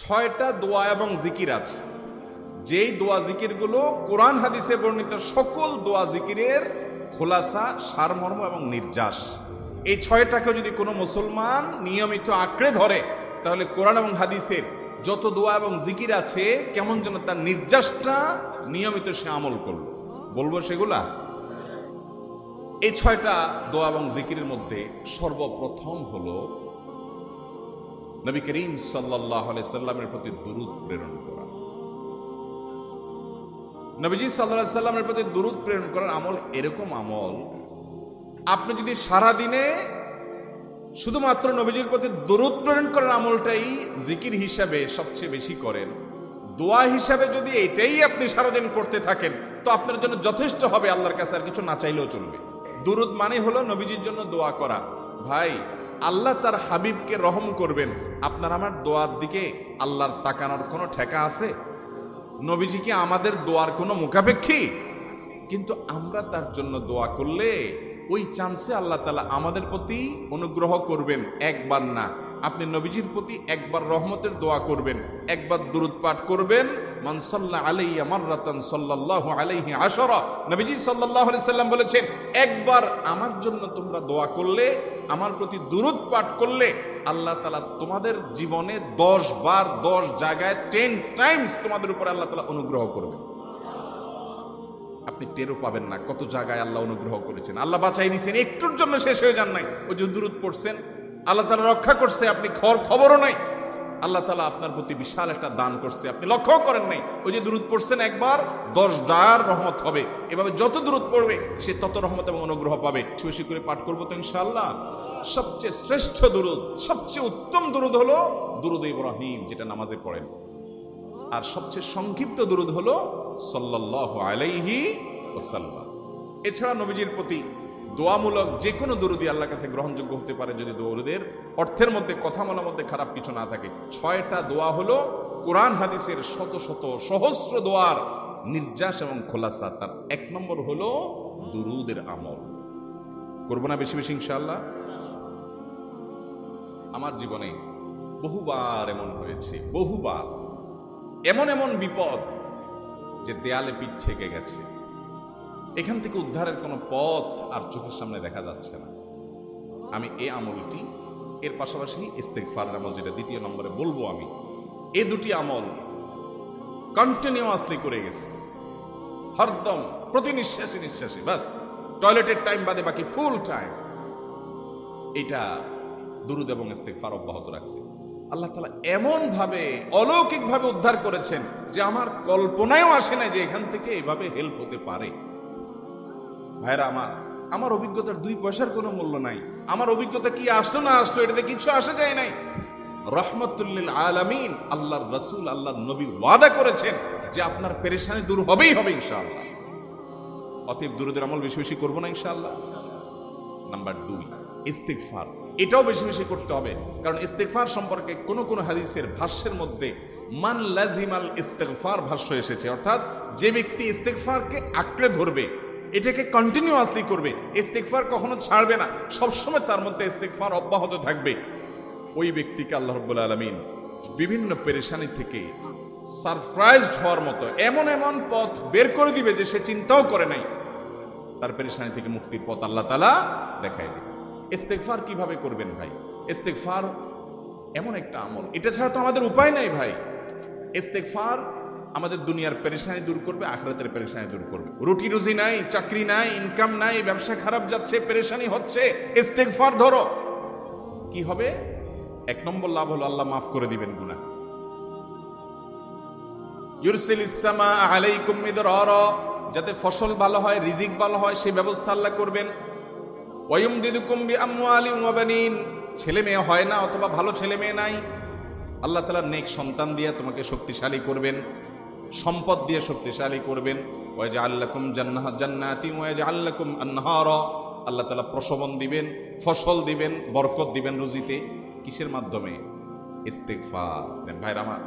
ছয়টা দোয়া এবং জিকির আছে, যেই দোয়া জিকিরগুলো কোরআন হাদিসে বর্ণিত সকল দোয়া জিকিরের খোলাসা, সারমর্ম এবং নির্যাস। এই ছয়টাকে যদি কোনো মুসলমান নিয়মিত আঁকড়ে ধরে, তাহলে কোরআন এবং হাদিসের যত দোয়া এবং জিকির আছে কেমন যেন তার নির্যাসটা নিয়মিত সে আমল করলো। বলবো সেগুলা। এই ছয়টা দোয়া এবং জিকিরের মধ্যে সর্বপ্রথম হলো নবী করিম সাল্লাল্লাহু আলাইহি সাল্লামের প্রতি দুরূদ প্রেরণ করা। নবীজি সাল্লাল্লাহু আলাইহি সাল্লামের প্রতি দুরূদ প্রেরণ করার আমল এরকম আমল, আপনি যদি সারা দিনে শুধুমাত্র নবীজির প্রতি দুরূদ প্রেরণ করার আমলটাই জিকির হিসাবে সবচেয়ে বেশি করেন, দোয়া হিসাবে যদি এটাই আপনি সারাদিন করতে থাকেন, তো আপনার জন্য যথেষ্ট হবে, আল্লাহর কাছে আর কিছু না চাইলেও চলবে। দুরূদ মানে হলো নবীজির জন্য দোয়া করা। ভাই, আল্লাহ তার হাবিবকে রহম করবেন, আপনার আমার দোয়ার দিকে আল্লাহর তাকানোর কোনো ঠেকা আছে? নবীজি কি আমাদের দোয়ার কোনো মুখাপেক্ষী? কিন্তু আমরা তার জন্য দোয়া করলে ওই চান্সে আল্লাহ তাআলা আমাদের প্রতি অনুগ্রহ করবেন। একবার না, আপনি নবীজির প্রতি একবার রহমতের দোয়া করবেন, একবার দুরূদ পাঠ করবেন। মান সাল্লা আলাইয়া মাররাতান সাল্লাল্লাহু আলাইহি আশরা, নবীজি সাল্লাল্লাহু আলাইহি সাল্লাম বলেছেন, একবার আমার জন্য তোমরা দোয়া করলে, আমার প্রতি দুরূদ পাঠ করলে, আল্লাহ তাআলা তোমাদের জীবনে 10 বার 10 জায়গায় 10 টাইমস তোমাদের উপর আল্লাহ তাআলা অনুগ্রহ করবেন। আপনি টেরও পাবেন না কত জায়গায় আল্লাহ অনুগ্রহ করেছেন, আল্লাহ বাঁচাই দিয়েছেন, একটুর জন্য শেষ হয়ে যান নাই। ওই যে দুরূদ পড়ছেন, আল্লাহ তাআলা রক্ষা করছে, আপনি খবরও নাই। আল্লাহ তাআলা আপনার প্রতি বিশাল একটা দান করছে, আপনি লক্ষ্য করেন নাই। ওই যে দুরূদ পড়ছেন একবার, 10 বার রহমত হবে। এভাবে যত দুরূদ পড়বে সে তত রহমত এবং অনুগ্রহ পাবে। বেশি করে পাঠ করবো তো ইনশাআল্লাহ। সবচেয়ে শ্রেষ্ঠ দুরূদ, সবচেয়ে উত্তম দুরূদ হলো দুরূদ ইব্রাহিম, যেটা নামাজে পড়েন। আর সবচেয়ে সংক্ষিপ্ত দুরূদ হলো সাল্লাল্লাহু আলাইহি ওয়াসাল্লাম। এছাড়া নবীজির প্রতি দোয়ামূলক যে কোনো দুরূদই আল্লাহর কাছে গ্রহণযোগ্য হতে পারে, যদি দুরূদের অর্থের মধ্যে, কথামালার মধ্যে খারাপ কিছু না থাকে। 6টা দোয়া হলো কোরআন হাদিসের শত শত সহস্র দোয়ার নির্যাস এবং খোলাসা। তার 1 নম্বর হলো দুরূদের আমল। করবো না বেশি বেশি ইনশাআল্লাহ? আমার জীবনে বহুবার এমন হয়েছে, বহুবার এমন এমন বিপদ যে দেয়ালে পিঠ ঠেকে গেছে, এখান থেকে উদ্ধারের কোনো পথ আর চোখের সামনে দেখা যাচ্ছে না। আমি এই আমলটি, এর পাশাপাশি ইস্তেগফার আমল, যেটা 2 নম্বরে বলবো আমি, এই 2টি আমল কন্টিনিউয়াসলি করে গেছি, হরদম প্রতি নিঃশ্বাসে নিঃশ্বাসে, বাস টয়লেটের টাইম বাদে বাকি ফুল টাইম এটা দুরূদ এবং ইস্তেগফার অব্যাহত রাখছে। আল্লাহ তাআলা এমন ভাবে অলৌকিক ভাবে উদ্ধার করেছেন যে আমার কল্পনায়ও আসে না যে এখান থেকে এভাবে হেল্প হতে পারে। ভাইরা আমার অভিজ্ঞতার 2 পয়সার কোনো মূল্য নাই। আমার অভিজ্ঞতা কি আসলো না আসলো, এটাতে কিছু আসে যায় নাই। রহমাতুল লিল আলামিন আল্লাহর রাসূল, আল্লাহর নবী ওয়াদা করেছেন যে আপনার পেরেশানি দূর হবেই হবে ইনশাআল্লাহ। অতএব দুরূদের আমল বেশি বেশি করব না ইনশাআল্লাহ। নাম্বার 2, ইস্তেগফার। এটাও বেশি বেশি করতে হবে, কারণ ইস্তেগফার সম্পর্কে কোন কোন হাদিসের ভাষ্যের মধ্যে মান লাজিমাল ইস্তেগফার ভাষ্য এসেছে, অর্থাৎ যে ব্যক্তি ইস্তেগফারকে আঁকড়ে ধরবে, এটাকে কন্টিনিউয়াসলি করবে, ইস্তেগফার কখনো ছাড়বে না, সবসময় তার মধ্যে ইস্তেগফার অব্যাহত থাকবে, ওই ব্যক্তিকে আল্লাহ রাব্বুল আলামিন বিভিন্ন পেরেশানি থেকে সারপ্রাইজড হওয়ার মতো এমন এমন পথ বের করে দিবে যে সে চিন্তাও করে নাই। তার পেরেশানি থেকে মুক্তির পথ আল্লাহ তাআলা দেখায় দিবে। ইস্তেগফার কিভাবে করবেন ভাই? ইস্তেগফার এমন একটা আমল, এটা ছাড়া তো আমাদের উপায় নাই ভাই। ইস্তেগফার আমাদের দুনিয়ার পেরেশানি দূর করবে, আখিরাতের পেরেশানি দূর করবে। রুটি রুজি নাই, চাকরি নাই, ইনকাম নাই, ব্যবসা খারাপ যাচ্ছে, পেরেশানি হচ্ছে, ইস্তেগফার ধরো, কি হবে? 1 নম্বর লাভ হলো আল্লাহ মাফ করে দিবেন গুনাহ। ইউরসিলিস সামা আলাইকুম মিদরারা, যাতে ফসল ভালো হয়, রিজিক ভালো হয়, সেই ব্যবস্থা আল্লাহ করবেন। ওয়ায়ুমদিদুকুম বিআমওয়ালিন ওয়া বানিন, ছেলে মেয়ে হয় না অথবা ভালো ছেলে মেয়ে নাই, আল্লাহ তাআলা নেক সন্তান দিয়ে তোমাকে শক্তিশালী করবেন, সম্পদ দিয়ে শক্তিশালী করবেন। ওয়াজআল লাকুম জান্নাতি ওয়াজআল লাকুম আনহারা, আল্লাহ তাআলা প্রশমন দিবেন, ফসল দিবেন, বরকত দিবেন রুজিতে। কিসের মাধ্যমে? ইস্তেগফার। ভাইরা আমার,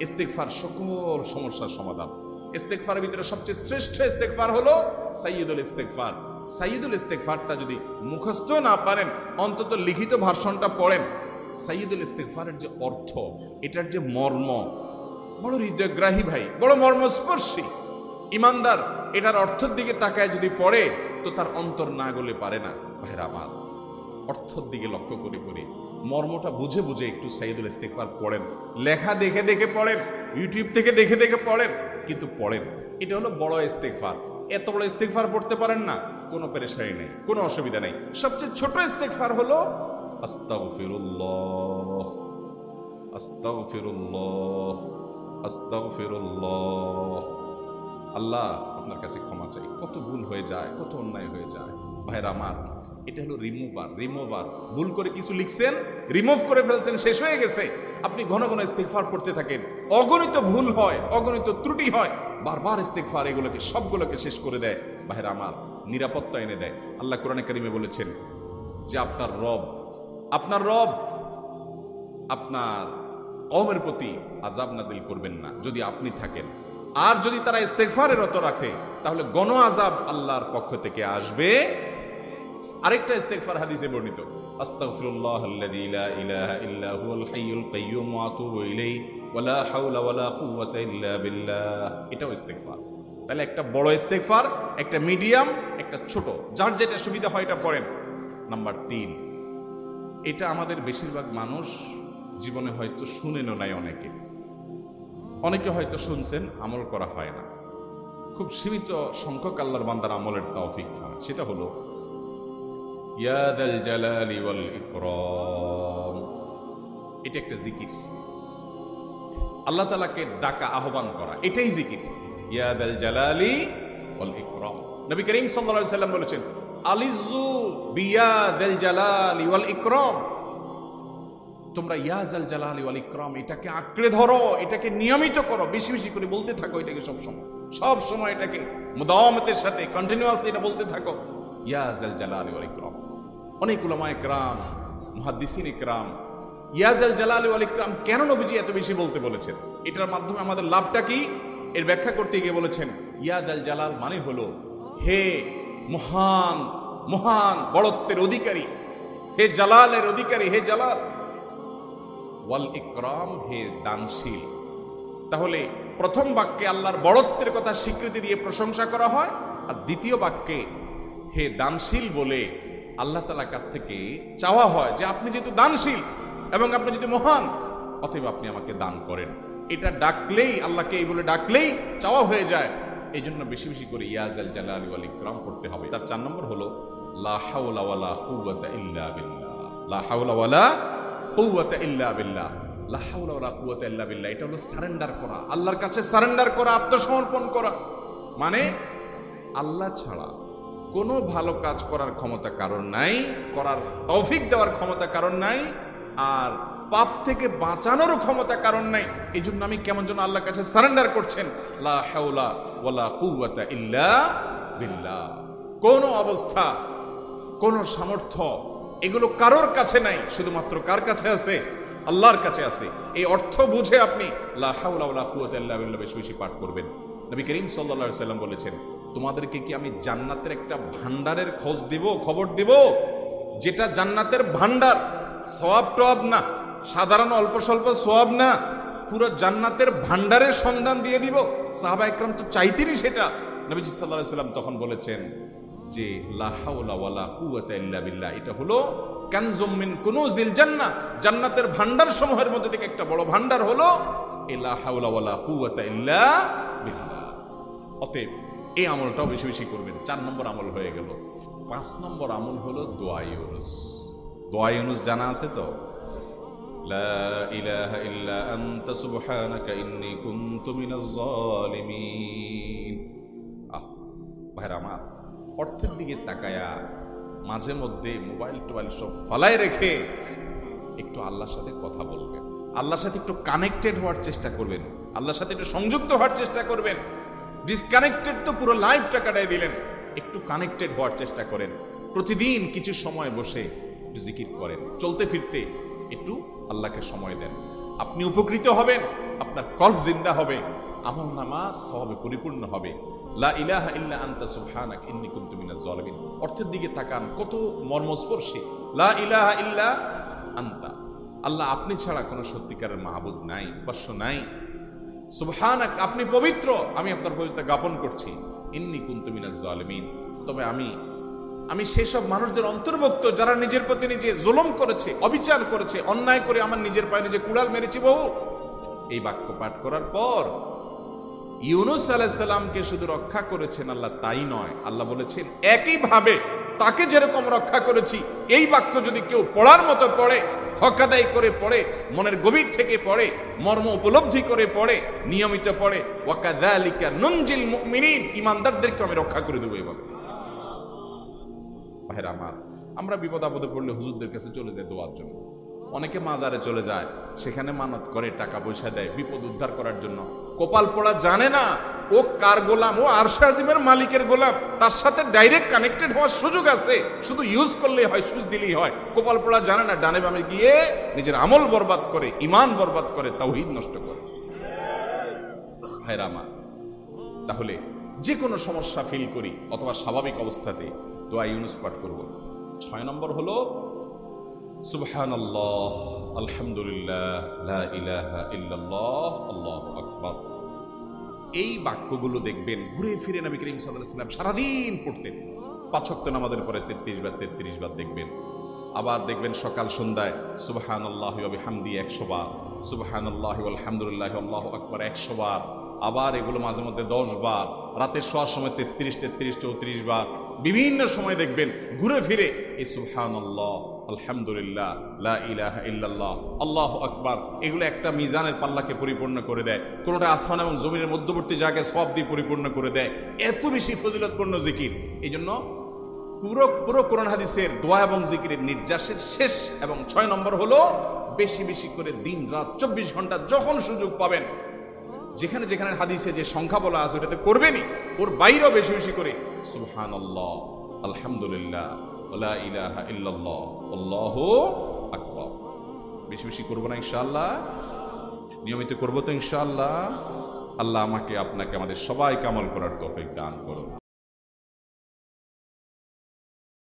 ইস্তেগফার সকল সমস্যার সমাধান। ইস্তেগফারের ভিতরে সবচেয়ে শ্রেষ্ঠ ইস্তেগফার হলো সাইয়্যিদুল ইস্তেগফার। সাইয়্যিদুল ইস্তেগফারটা যদি মুখস্থ না পারেন, অন্তত লিখিত ভার্সনটা পড়েন। সাইয়্যিদুল ইস্তিগফারের যে অর্থ, এটার যে মর্ম বড় হৃদয়গ্রাহী ভাই, বড় মর্মস্পর্শী। ইমানদার এটার অর্থের দিকে তাকায় যদি পড়ে তো তার অন্তর না গলে পারে না। ভাইরা আমার, অর্থের দিকে লক্ষ্য করে করে মর্মটা বুঝে বুঝে একটু সাইয়্যিদুল ইস্তিগফার পড়েন। লেখা দেখে দেখে পড়েন, ইউটিউব থেকে দেখে দেখে পড়েন, কিন্তু পড়েন। এটা হলো বড় ইস্তিগফার। এত বড় ইস্তিগফার পড়তে পারেন না, কোনো পেরেশানি নেই, কোনো অসুবিধা নেই। সবচেয়ে ছোট ইস্তিগফার হলো আস্তাগফিরুল্লাহ, আস্তাগফিরুল্লাহ, আস্তাগফিরুল্লাহ। আল্লাহ আপনার কাছে ক্ষমা চাই, কত ভুল হয়ে যায়, কত অন্যায় হয়ে যায়। ভাইরা আমার, এটা হলো রিমুভার। ভুল করে কিছু লিখছেন, রিমুভ করে ফেলছেন, শেষ হয়ে গেছে। আপনি ঘন ঘন ইস্তিগফার পড়তে থাকেন। অগণিত ভুল হয়, অগণিত ত্রুটি হয়, বারবার ইস্তিগফার এগুলোকে সবগুলোকে শেষ করে দেয়। ভাইরা আমার, নিরাপত্তা এনে দেয়। আল্লাহ কোরআনে কারিমে বলেছেন যে আপনার রব আপনার কওমের প্রতি আযাব নাজিল করবেন না যদি আপনি থাকেন। আর যদি তারা ইস্তিগফারে রত রাখে তাহলে গণ আযাব আল্লাহর পক্ষ থেকে আসবে। আরেকটা ইস্তিগফার হাদিসে বর্ণিত, আস্তাগফিরুল্লাহাল্লাযী লা ইলাহা ইল্লা হুয়াল হাইয়ুল কাইয়্যুম ওয়া আতুবু ইলাইহি ওয়া লা হাওলা ওয়া লা কুওয়াতা ইল্লা বিল্লাহ। এটাও ইস্তিগফার। তাহলে একটা বড় ইস্তিগফার, একটা মিডিয়াম, একটা ছোট, যার যেটা সুবিধা হয় এটা পড়েন। নাম্বার 3, এটা আমাদের বেশিরভাগ মানুষ জীবনে হয়তো শুনেনও নাই। অনেকে হয়তো শুনছেন, আমল করা হয় না। খুব সীমিত সংখ্যক আল্লাহর বান্দার আমলের তৌফিক হয়। সেটা হলো ইয়া যাল জালালি ওয়াল ইকরাম। এটা একটা জিকির, আল্লাহ তাআলাকে ডাকা, আহ্বান করা, এটাই জিকির। ইয়া যাল জালালি ওয়াল ইকরাম। নবী করিম সাল্লাল্লাহু আলাইহি সাল্লাম বলেছেন, আলিযু বিয়া যাল জালালি ওয়াল ইকরাম। তোমরা ইয়া যাল জালালি ওয়াল ইকরাম এটাকে আঁকড়ে ধরো, এটাকে নিয়মিত করো, বেশি বেশি করে বলতে থাকো এটাকে সব সময় এটাকে মুদাওয়ামাতের সাথে কন্টিনিউয়াসলি এটা বলতে থাকো, ইয়া যাল জালালি ওয়াল ইকরাম। অনেক উলামায়ে কেরাম, মুহাদ্দিসিনে কেরাম ইয়া যাল জালালি ওয়াল ইকরাম কেন নবীজি এত বেশি বলতে বলেছেন, এটার মাধ্যমে আমাদের লাভটা কি, এর ব্যাখ্যা করতে গিয়ে বলেছেন ইয়া যাল জালাল মানে হলো হে মহান মহান বড়ত্বের অধিকারী, হে জালালের অধিকারী, হে জালাল। ওয়াল ইকরাম, হে দানশীল। তাহলে প্রথম বাক্যে আল্লাহর বড়ত্বের কথা স্বীকৃতি দিয়ে প্রশংসা করা হয়, আর দ্বিতীয় বাক্যে হে দানশীল বলে আল্লাহ তাআলার কাছ থেকে চাওয়া হয় যে আপনি যেহেতু দানশীল এবং আপনি যদি মহান, অতএব আপনি আমাকে দান করেন। এটা ডাকলেই, আল্লাহকে এই বলে ডাকলেই চাওয়া হয়ে যায়। এই জন্য বেশি বেশি করে ইয়া যাল জালালি ওয়াল ইকরাম পড়তে হবে। তার 4 নম্বর হলো লা হাওলা ওয়ালা কুওয়াতা ইল্লা বিল্লাহ। লা হাওলা ওয়ালা কুওয়াতা ইল্লা বিল্লাহ। লা হাওলা ওয়ালা কুওয়াতা ইল্লা বিল্লাহ, এটা হলো সারেন্ডার করা, আল্লাহর কাছে সারেন্ডার করা, আত্মসমর্পণ করা। মানে আল্লাহ ছাড়া কোনো ভালো কাজ করার ক্ষমতা কারণ নাই, করার তৌফিক দেওয়ার ক্ষমতা কারণ নাই, আর পাপ থেকে বাঁচানোরও ক্ষমতা কারণ নাই। এই জন্য আমি কেমন যেন আল্লাহর কাছে সারেন্ডার করছেন। লা হাওলা ওয়ালা কুওয়াতা ইল্লা বিল্লাহ। কোন অবস্থা, কোন সামর্থ্য, এগুলো কারোর কাছে নাই, শুধুমাত্র কার কাছে আছে? আল্লাহর কাছে আছে। এই অর্থ বুঝে আপনি লা হাওলা ওয়ালা কুওয়াতা ইল্লা বিল্লাহ বেশি বেশি পাঠ করবেন। নবী করিম সাল্লাল্লাহু আলাইহি সাল্লাম বলেছেন, তোমাদেরকে কি আমি জান্নাতের একটা ভান্ডারের খবর দিব, যেটা জান্নাতের ভান্ডার, সওয়াব টওয়াব না, সাধারণ অল্প স্বল্প সওয়াব না, পুরো জান্নাতের ভান্ডারের সন্ধান দিয়ে দিব। সাহাবা ইকরাম তো চাইতেনই সেটা। নবীজি সাল্লাল্লাহু আলাইহি সাল্লাম তখন বলেছেন যে লা হাওলা ওয়ালা কুওয়াতা ইল্লা বিল্লাহ, এটা হলো কানজুম মিন কুনুজিল জান্নাহ, জান্নাতের ভান্ডার সমূহের মধ্যে থেকে একটা বড় ভান্ডার হলো লা হাওলা ওয়ালা কুওয়াতা ইল্লা বিল্লাহ। অতএব এই আমলটাও বেশি বেশি করবেন। 4 নম্বর আমল হয়ে গেল। 5 নম্বর আমল হলো দোয়া ইউনুস। দোয়া ইউনুস জানা আছে তো? লা ইলাহা ইল্লা আনতা সুবহানাকা ইন্নী কুনতু মিনাজ জালিমিন। ভাইরা আমার, অর্থের দিকে তাকায়া মাঝে মধ্যে মোবাইল টোবাইল সব ফালায় রেখে একটু আল্লাহর সাথে কথা বলবেন, আল্লাহর সাথে একটু কানেক্টেড হওয়ার চেষ্টা করবেন, আল্লাহর সাথে একটু সংযুক্ত হওয়ার চেষ্টা করবেন। ডিসকানেক্টেড তো পুরো লাইফটা কাটাই দিলেন, একটু কানেক্টেড হওয়ার চেষ্টা করেন। প্রতিদিন কিছু সময় বসে একটু জিকির করেন, চলতে ফিরতে একটু আল্লাহকে সময় দেন। আপনি উপকৃত হবেন, আপনার কল্ব জিন্দা হবে, আমল নামা সওয়াবে পরিপূর্ণ হবে। লা ইলাহা ইল্লা আনতা সুবহানাকা ইন্নী কুনতু মিনাজ জালিমিন। অর্থের দিকে তাকান, কত মর্মস্পর্শী। লা ইলাহা ইল্লা আনতা, আল্লাহ আপনি ছাড়া কোনো সত্যিকারের মাহবুদ নাই, উপাস্য নাই। সুবহানাক, আপনি পবিত্র, আমি আপনার পবিত্রতা জ্ঞাপন করছি। ইন্নী কুনতু মিনাজ জালিমিন, তবে আমি সেসব মানুষদের অন্তর্ভুক্ত যারা নিজের প্রতি নিজে জুলুম করেছে, অবিচার করেছে, অন্যায় করে আমার নিজের পায়ে নিজে কুড়াল মেরেছি বহু। এই বাক্য পাঠ করার পর ইউনূস আলাইহিস সালামকে শুধু রক্ষা করেছেন আল্লাহ তাই নয়, আল্লাহ বলেছেন একইভাবে তাকে যেরকম রক্ষা করেছি, এই বাক্য যদি কেউ পড়ার মতো পড়ে, হক আদায় করে পড়ে, মনের গভীর থেকে পড়ে, মর্ম উপলব্ধি করে পড়ে, নিয়মিত পড়ে, ওয়াকাযালিকা নুনজিল মুমিনিন, ঈমানদারদেরকে আমি রক্ষা করে দেব। এভাবে ভাইরা আমার, আমরা বিপদ আপদে পড়লে হুজুরদের কাছে চলে যায় দোয়ার জন্য। অনেকে মাজারে চলে যায়, সেখানে মানত করে, টাকা পয়সা দেয় বিপদ উদ্ধার করার জন্য। কপাল পড়া জানে না ও কার গোলাম, ও আরশে আজিমের মালিকের গোলাম, তার সাথে ডাইরেক্ট কানেক্টেড হওয়ার সুযোগ আছে, শুধু ইউজ করলেই হয়, সুইচ দিলেই হয়। কপাল পড়া জানে না, ডানে বামে গিয়ে নিজের আমল বরবাদ করে, ঈমান বরবাদ করে, তাওহীদ নষ্ট করে। ভাইরা আমার, তাহলে যে কোনো সমস্যা ফিল করি অথবা স্বাভাবিক অবস্থাতে দোয়া ইউনূস পাঠ করব। 6 নম্বর হলো সুবহানাল্লাহ, আলহামদুলিল্লাহ, লা ইলাহা ইল্লাল্লাহ, আল্লাহু আকবার। এই বাক্যগুলো দেখবেন ঘুরে ফিরে নবী করিম সাল্লাল্লাহু আলাইহি ওয়াসাল্লাম সারাদিন পড়তেন। 5 ওয়াক্ত নামাজের পরে 33 বার দেখবেন। আবার দেখবেন সকাল সন্ধ্যায় সুবহানাল্লাহি ওয়া বিহামদি 100 বার, সুবহানাল্লাহি ওয়াল হামদুলিল্লাহি আল্লাহু আকবার 100 বার। আবার এগুলো মাঝে মধ্যে 10 বার, রাতের শোয়ার সময় 33, 34 বার। বিভিন্ন সময় দেখবেন ঘুরে ফিরে এই সুবহানাল্লাহ, আলহামদুলিল্লাহ, লা ইলাহা ইল্লাল্লাহ, আল্লাহু আকবার, এগুলো একটা মিজানের পাল্লাকে পরিপূর্ণ করে দেয়। কোনোটা আসমান এবং জমিনের মধ্যবর্তী জায়গায় সওয়াব দিয়ে পরিপূর্ণ করে দেয়। এত বেশি ফজিলতপূর্ণ জিকির। এই জন্য পুরো কোরআন হাদিসের দোয়া এবং জিকিরের নির্যাসের শেষ এবং 6 নম্বর হলো বেশি বেশি করে দিন রাত 24 ঘন্টা যখন সুযোগ পাবেন, যেখানে যেখানে হাদিসে যে সংখ্যা বলা আছে ওটাতে করবেনই, ওর বাইরেও বেশি বেশি করে সুবহানাল্লাহ, আলহামদুলিল্লাহ, লা ইলাহা ইল্লাল্লাহ, আল্লাহু আকবার বেশি বেশি করব না ইনশাআল্লাহ? নিয়মিত করব তো ইনশাআল্লাহ? আল্লাহ আমাকে আপনাকে আমাদের সবাইকে আমল করার তৌফিক দান করুন।